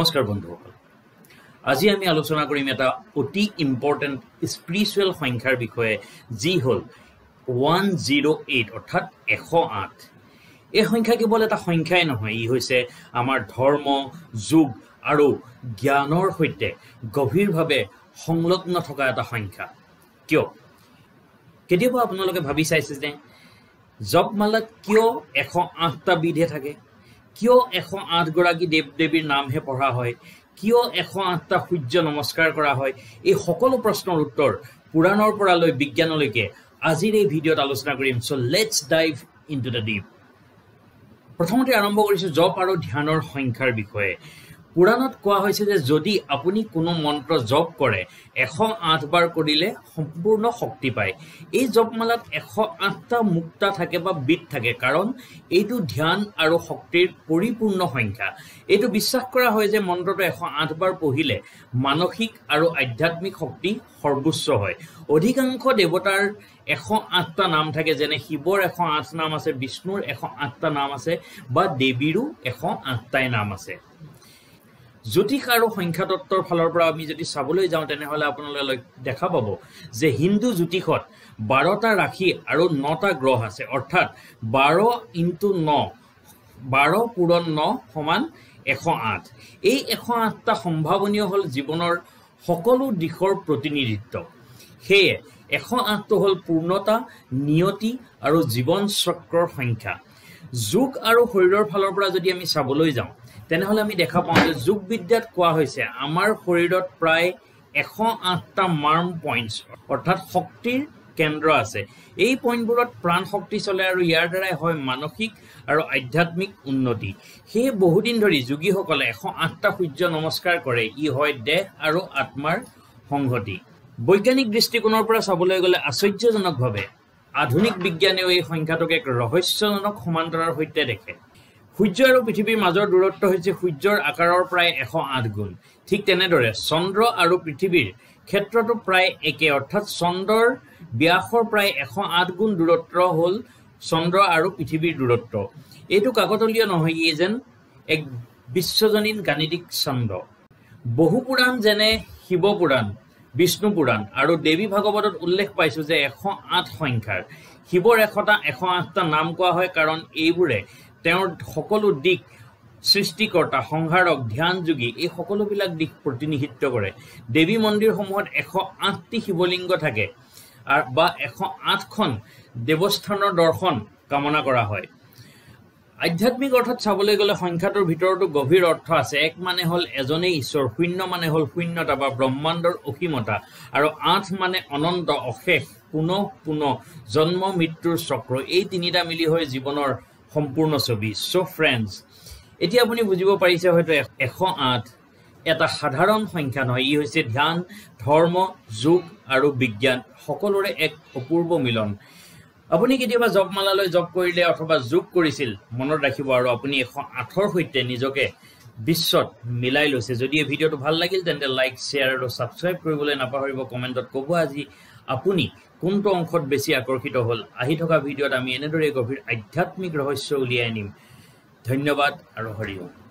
নমস্কাৰ বন্ধুসকল আজি আমি আলোচনা কৰিম এটা অতি ইম্পৰ্টেন্ট স্পিৰিচুৱেল সংখ্যাৰ বিষয়ে যি হল 108 অৰ্থাৎ 108 এই সংখ্যা কেৱল এটা সংখ্যাই নহয় ই হৈছে আমাৰ ধৰ্ম যুগ আৰু জ্ঞানৰ সৈতে গভীৰভাৱে সংলগ্ন থকা এটা সংখ্যা কিয় কেতিয়াবা আপোনালোকে ভাবি চাইছে যে জপমালাত কিয় 108টা বিধে থাকে কিয় 108 গৰাকী দেৱ দেৱীৰ নামহে পঢ়া হয় কিয় 108টা সূৰ্য নমস্কাৰ কৰা হয় এই সকলো প্ৰশ্নৰ উত্তৰ পুৰাণৰ পৰা লৈ বিজ্ঞানলৈকে আজিৰ এই ভিডিঅ'ত আলোচনা কৰিম so let's dive into the deep প্ৰথমতে আৰম্ভ কৰিছো জপ আৰু ধ্যানৰ সংখ্যাৰ বিষয়ে পুৰাণত কোৱা হৈছে যে যদি আপুনি কোনো মন্ত্ৰ জপ কৰে 108 বাৰ কৰিলে সম্পূৰ্ণ শক্তি পায় এই জপমালাত 108টা মুক্তা থাকে বা বিট থাকে কাৰণ এইটো ধ্যান আৰু শক্তিৰ পৰিপূৰ্ণ সংখ্যা এইটো বিশ্বাস কৰা হয় যে মন্ত্ৰটো 108 বাৰ পঢ়িলে মানসিক আৰু আধ্যাত্মিক শক্তি সৰ্বোচ্চ হয় অধিকাংশ দেৱতাৰ 108টা নাম থাকে যেনে শিৱৰ 108 নাম আছে বিষ্ণুৰ 108টা নাম আছে বা দেৱীৰো 108টাই নাম আছে জ্যোতিষ আৰু সংখ্যাতত্ত্বৰ ফালৰ পৰা আমি যদি চাবলৈ যাওঁ তেনেহলে আপোনালোকে দেখা পাব যে হিন্দু জ্যোতিষত 12টা ৰাশি আৰু 9টা গ্ৰহ আছে অৰ্থাৎ 12 * 9 12 পূৰণ 9 সমান 108 এই 108টা সম্ভাৱনীয় হল জীৱনৰ সকলো দিশৰ প্ৰতিনিধিত্ব সেয়ে 108টো হল পূৰ্ণতা নিয়তি আৰু জীৱন চক্ৰৰ সংখ্যা যুগ আৰু শৰীৰৰ ফালৰ পৰা যদি আমি চাবলৈ যাওঁ তেনেহলে আমি দেখা পাওঁ যে যোগ বিদ্যাত কোৱা হৈছে আমাৰ শৰীৰত প্ৰায় 108টা মাৰ্ম পইণ্টছ অৰ্থাৎ শক্তিৰ কেন্দ্ৰ আছে এই পইণ্টবোৰত প্ৰাণ শক্তি চলে আৰু ইয়াৰ দ্বাৰাই হয় মানসিক আৰু আধ্যাত্মিক উন্নতি সেই বহুদিন ধৰি যোগীসকলে 108টা সূৰ্য নমস্কাৰ কৰে ই হয় দেহ আৰু আত্মাৰ সংহতি বৈজ্ঞানিক দৃষ্টিকোণৰ পৰা চাবলৈ গ'লে আশ্চৰ্যজনকভাৱে আধুনিক বিজ্ঞানেও এই সংখ্যাটোক এক ৰহস্যজনক সমান্তৰাৰ সৈতে দেখে সূৰ্য আৰু পৃথিৱীৰ মাজৰ দূৰত্ব হৈছে সূৰ্যৰ আকাৰৰ প্ৰায় 108 গুণ ঠিক তেনেদৰে চন্দ্ৰ আৰু পৃথিৱীৰ ক্ষেত্ৰটো প্ৰায় একে অৰ্থাৎ চন্দ্ৰৰ ব্যাসৰ প্ৰায় 108 গুণ দূৰত্ব হ'ল চন্দ্ৰ আৰু পৃথিৱীৰ দূৰত্ব এইটো কাকতলীয় নহয় ই যেন এক বিশ্বজনীন গাণিতিক ছন্দ বহু পুৰাণ যেনে শিৱ পুৰাণ বিষ্ণু পুৰাণ আৰু দেৱী ভাগৱতত উল্লেখ পাইছো যে 108 সংখ্যাৰ শিৱৰ 108টা নাম কোৱা হয় কাৰণ এইবোৰে তেওঁৰ সকলো দিক সৃষ্টিকৰ্তা সংহাৰক ধ্যান যোগী এই সকলোবিলাক দিক প্ৰতিনিধিত্ব কৰে দেৱী মন্দিৰসমূহত 108টি শিৱলিংগ থাকে আৰু বা 108খন দেৱস্থানৰ দৰ্শন কামনা কৰা হয় আধ্যাত্মিক অৰ্থত চাবলৈ গ'লে সংখ্যাটোৰ ভিতৰতো গভীৰ অৰ্থ আছে এক মানে হল এজনেই ঈশ্বৰ শূন্য মানে হল শূন্যতা বা ব্ৰহ্মাণ্ডৰ অসীমতা আৰু 8 মানে অনন্ত অশেষ পুনঃ জন্ম মৃত্যুৰ চক্ৰ এই তিনিটা মিলি হয় জীৱনৰ সম্পূৰ্ণ ছবি সো ফ্ৰেন্ডছ এতিয়া আপুনি বুজিব পাৰিছে হয়তো 108 এটা সাধাৰণ সংখ্যা নহয় ই হৈছে ধ্যান ধৰ্ম যোগ আৰু বিজ্ঞান সকলোৰে এক অপূৰ্ব মিলন আপুনি কেতিয়াবা জপমালালৈ জপ কৰিলে অথবা যোগ কৰিছিল মনত ৰাখিব আৰু আপুনি 108ৰ সৈতে নিজকে বিশ্বত মিলাই লৈছে যদি এই ভিডিঅটো ভাল লাগিল তেন্তে লাইক শেয়াৰ আৰু সাবস্ক্ৰাইব কৰিবলৈ নাপাহৰিব কমেন্টত ক'ব আজি আপুনি কোনটো অংশত বেছি আকৰ্ষিত হল আহি থকা ভিডিঅত আমি এনেদৰে গভীৰ আধ্যাত্মিক ৰহস্য উলিয়াই আনিম ধন্যবাদ আৰু হৰি ওম